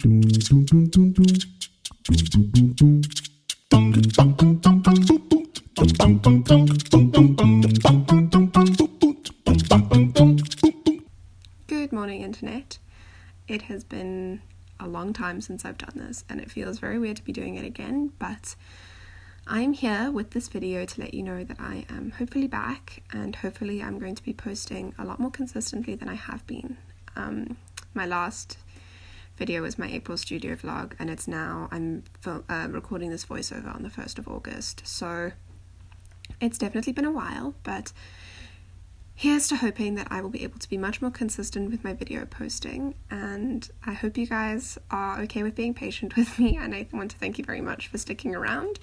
Good morning, Internet. It has been a long time since I've done this, and it feels very weird to be doing it again, but I'm here with this video to let you know that I am hopefully back, and hopefully I'm going to be posting a lot more consistently than I have been. My last video was my April studio vlog, and it's now I'm recording this voiceover on the 1st of August, so it's definitely been a while, but here's to hoping that I will be able to be much more consistent with my video posting, and I hope you guys are okay with being patient with me, and I want to thank you very much for sticking around.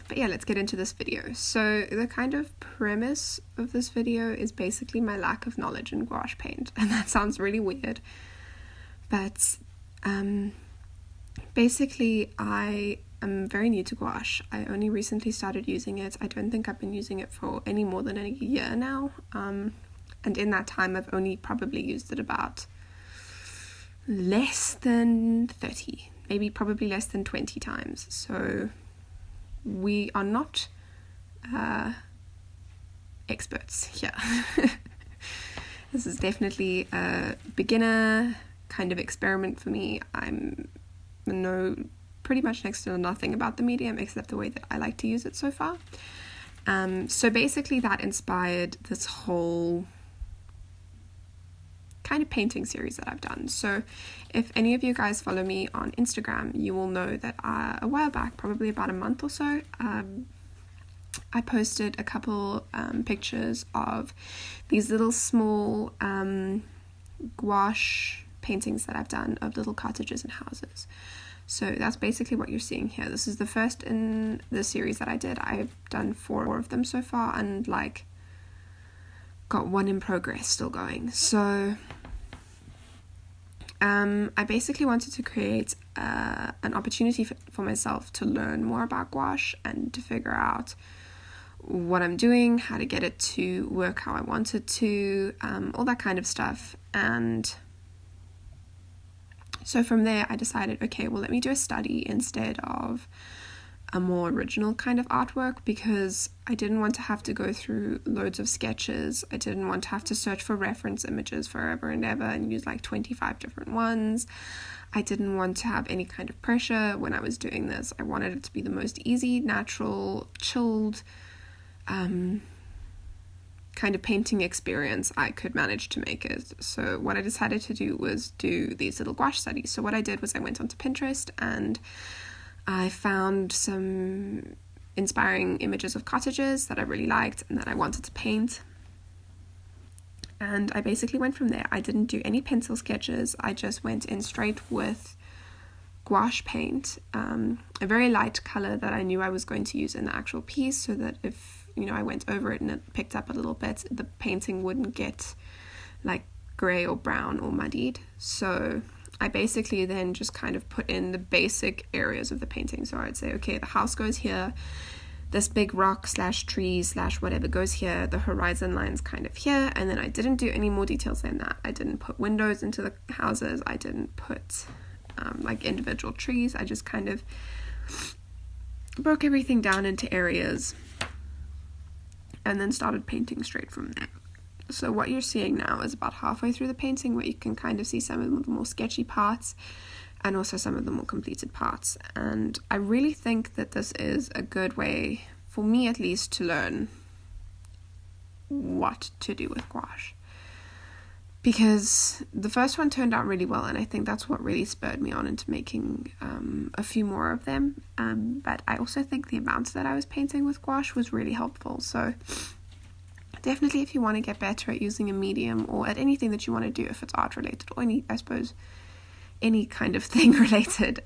But yeah, let's get into this video. So the kind of premise of this video is basically my lack of knowledge in gouache paint, and that sounds really weird, but basically I am very new to gouache. I only recently started using it. I don't think I've been using it for any more than a year now, and in that time I've only probably used it about less than 30, maybe probably less than 20 times, so we are not experts here. This is definitely a beginner kind of experiment for me. I know pretty much next to nothing about the medium except the way that I like to use it so far. So basically that inspired this whole kind of painting series that I've done. So if any of you guys follow me on Instagram, you will know that a while back, probably about a month or so, I posted a couple pictures of these little small gouache paintings that I've done of little cottages and houses. So that's basically what you're seeing here. This is the first in the series that I did. I've done 4 of them so far, and got 1 in progress still going. So I basically wanted to create an opportunity for myself to learn more about gouache and to figure out what I'm doing, how to get it to work how I want it to, all that kind of stuff. And so from there I decided, okay, well, let me do a study instead of a more original kind of artwork, because I didn't want to have to go through loads of sketches. I didn't want to have to search for reference images forever and ever and use 25 different ones. I didn't want to have any kind of pressure when I was doing this. I wanted it to be the most easy, natural, chilled kind of painting experience I could manage to make it. So what I decided to do was do these little gouache studies. So what I did was I went onto Pinterest and I found some inspiring images of cottages that I really liked and that I wanted to paint. And I basically went from there. I didn't do any pencil sketches. I just went in straight with gouache paint, a very light color that I knew I was going to use in the actual piece, so that if I went over it and it picked up a little bit, the painting wouldn't get grey or brown or muddied. So I basically then just kind of put in the basic areas of the painting. So I'd say, okay, the house goes here, this big rock / tree / whatever goes here, the horizon line's kind of here, and then I didn't do any more details than that. I didn't put windows into the houses, I didn't put individual trees. I just kind of broke everything down into areas and then started painting straight from there. So what you're seeing now is about halfway through the painting, where you can kind of see some of the more sketchy parts and also some of the more completed parts. And I really think that this is a good way, for me at least, to learn what to do with gouache. Because the first one turned out really well, and I think that's what really spurred me on into making a few more of them. But I also think the amount that I was painting with gouache was really helpful. So definitely, if you want to get better at using a medium or at anything that you want to do, if it's art related or any kind of thing related,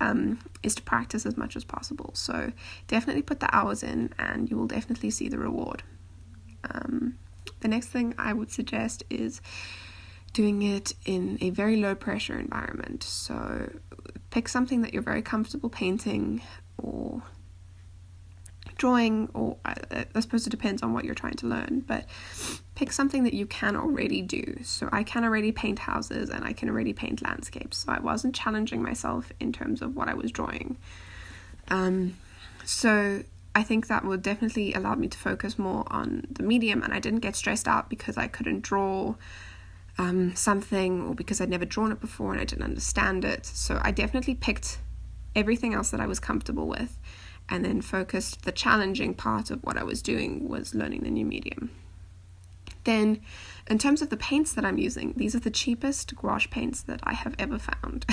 is to practice as much as possible. So definitely put the hours in and you will definitely see the reward. The next thing I would suggest is doing it in a very low pressure environment. So pick something that you're very comfortable painting, or drawing, or I suppose it depends on what you're trying to learn, but pick something that you can already do. So I can already paint houses and I can already paint landscapes, so I wasn't challenging myself in terms of what I was drawing. So I think that would definitely allow me to focus more on the medium, and I didn't get stressed out because I couldn't draw something, or because I'd never drawn it before and I didn't understand it. So I definitely picked everything else that I was comfortable with, and then focused the challenging part of what I was doing was learning the new medium. Then, in terms of the paints that I'm using, these are the cheapest gouache paints that I have ever found.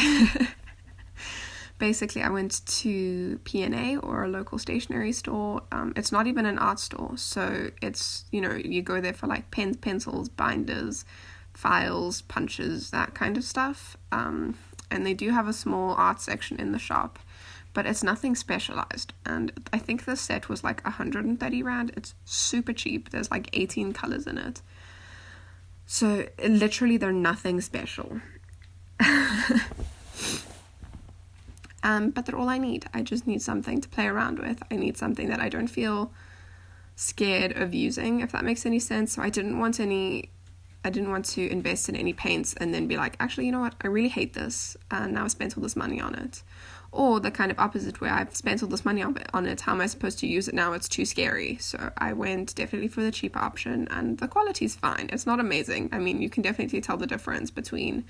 Basically, I went to P&A, or a local stationery store. It's not even an art store, so it's, you go there for like pens, pencils, binders, files, punches, that kind of stuff. And they do have a small art section in the shop, but it's nothing specialized. And I think this set was like 130 Rand. It's super cheap. There's like 18 colors in it. So literally they're nothing special. But they're all I need. I just need something to play around with. I need something that I don't feel scared of using, if that makes any sense. So I didn't want to invest in any paints and then be like, actually, you know what, I really hate this, and now I've spent all this money on it. Or the kind of opposite, where I've spent all this money on it, how am I supposed to use it now? It's too scary. So I went definitely for the cheaper option, and the quality's fine. It's not amazing. I mean, you can definitely tell the difference between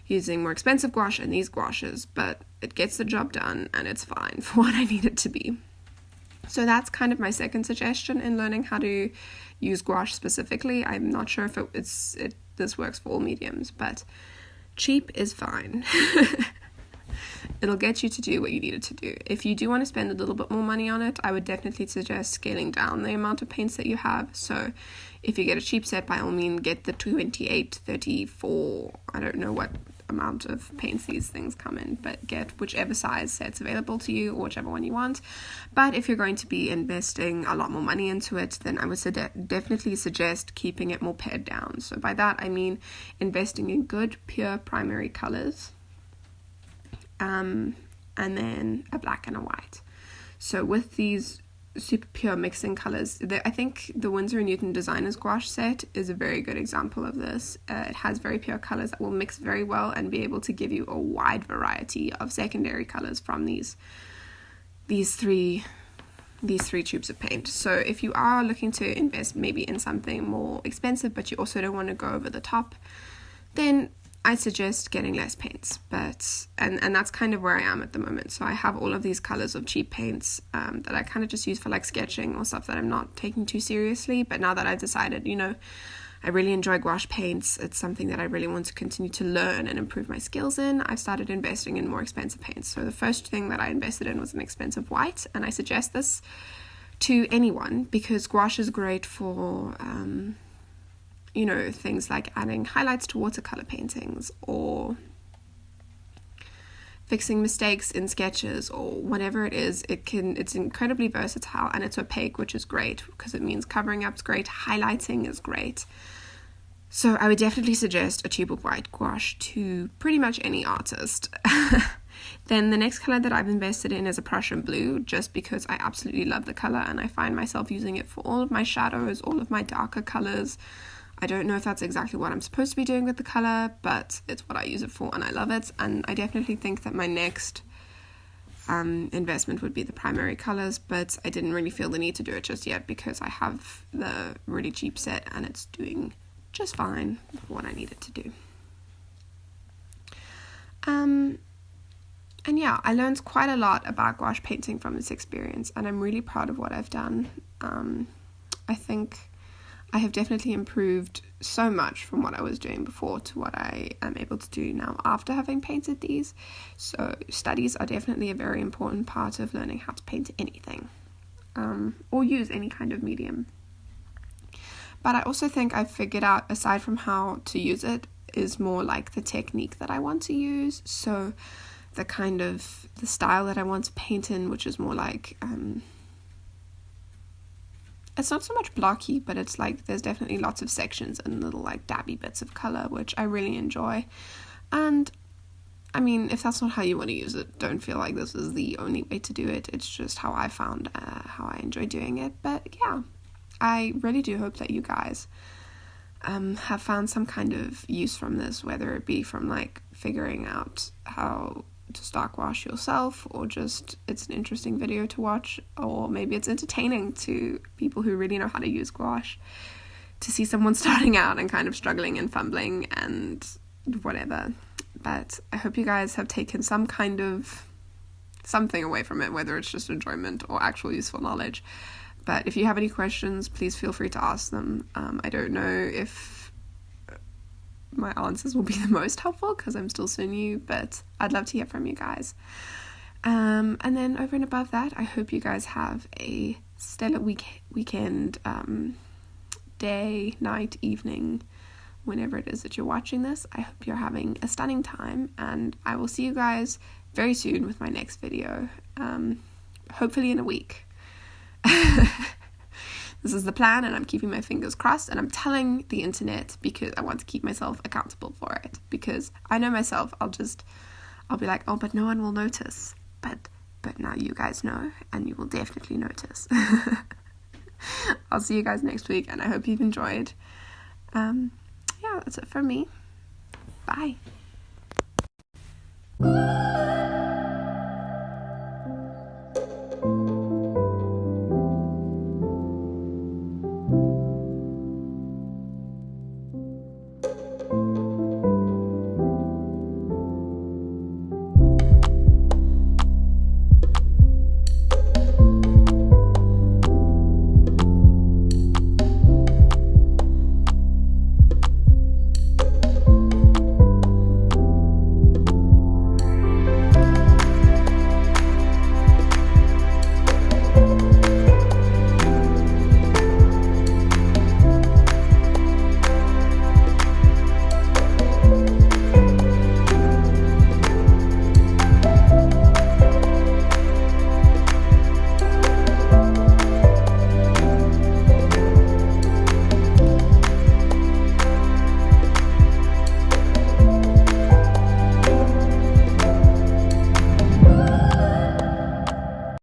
using more expensive gouache and these gouaches, but it gets the job done and it's fine for what I need it to be. So that's kind of my second suggestion in learning how to use gouache specifically. I'm not sure if this works for all mediums, but cheap is fine. It'll get you to do what you need it to do. If you do want to spend a little bit more money on it, I would definitely suggest scaling down the amount of paints that you have. So if you get a cheap set, by all means get the 28, 34, I don't know what amount of paints these things come in, but get whichever size sets available to you, or whichever one you want. But if you're going to be investing a lot more money into it, then I would definitely suggest keeping it more pared down. So by that I mean investing in good pure primary colors, and then a black and a white. So with these super pure mixing colors, I think the Winsor & Newton Designers Gouache set is a very good example of this. It has very pure colors that will mix very well and be able to give you a wide variety of secondary colors from these three tubes of paint. So if you are looking to invest maybe in something more expensive, but you also don't want to go over the top, then I suggest getting less paints, and that's kind of where I am at the moment. So I have all of these colors of cheap paints that I kind of just use for like sketching or stuff that I'm not taking too seriously. But now that I've decided, I really enjoy gouache paints, it's something that I really want to continue to learn and improve my skills in, I've started investing in more expensive paints. So the first thing that I invested in was an expensive white, and I suggest this to anyone because gouache is great for things like adding highlights to watercolor paintings, or fixing mistakes in sketches, or whatever it is. It's incredibly versatile, and it's opaque, which is great because it means covering up is great, highlighting is great. So I would definitely suggest a tube of white gouache to pretty much any artist. Then the next color that I've invested in is a Prussian Blue, just because I absolutely love the color and I find myself using it for all of my shadows, all of my darker colors. I don't know if that's exactly what I'm supposed to be doing with the color, but it's what I use it for and I love it. And I definitely think that my next investment would be the primary colors, but I didn't really feel the need to do it just yet because I have the really cheap set and it's doing just fine for what I need it to do. And yeah, I learned quite a lot about gouache painting from this experience, and I'm really proud of what I've done. I think I have definitely improved so much from what I was doing before to what I am able to do now after having painted these. So studies are definitely a very important part of learning how to paint anything, or use any kind of medium. But I also think I've figured out, aside from how to use it, is more like the technique that I want to use. So the kind of the style that I want to paint in, which is more like it's not so much blocky, but it's like there's definitely lots of sections and little like dabby bits of color, which I really enjoy. And I mean, if that's not how you want to use it, don't feel like this is the only way to do it. It's just how I found, how I enjoy doing it. But yeah, I really do hope that you guys have found some kind of use from this, whether it be from like figuring out how to start gouache yourself, or just it's an interesting video to watch, or maybe it's entertaining to people who really know how to use gouache, to see someone starting out and kind of struggling and fumbling and whatever. But I hope you guys have taken some kind of something away from it, whether it's just enjoyment or actual useful knowledge. But if you have any questions, please feel free to ask them. I don't know if my answers will be the most helpful because I'm still so new, but I'd love to hear from you guys. And then over and above that, I hope you guys have a stellar weekend, day, night, evening, whenever it is that you're watching this. I hope you're having a stunning time, and I will see you guys very soon with my next video, hopefully in a week. This is the plan, and I'm keeping my fingers crossed, and I'm telling the internet because I want to keep myself accountable for it, because I know myself, I'll be like, oh, but no one will notice, but now you guys know, and you will definitely notice. I'll see you guys next week, and I hope you've enjoyed. Yeah, that's it from me. Bye.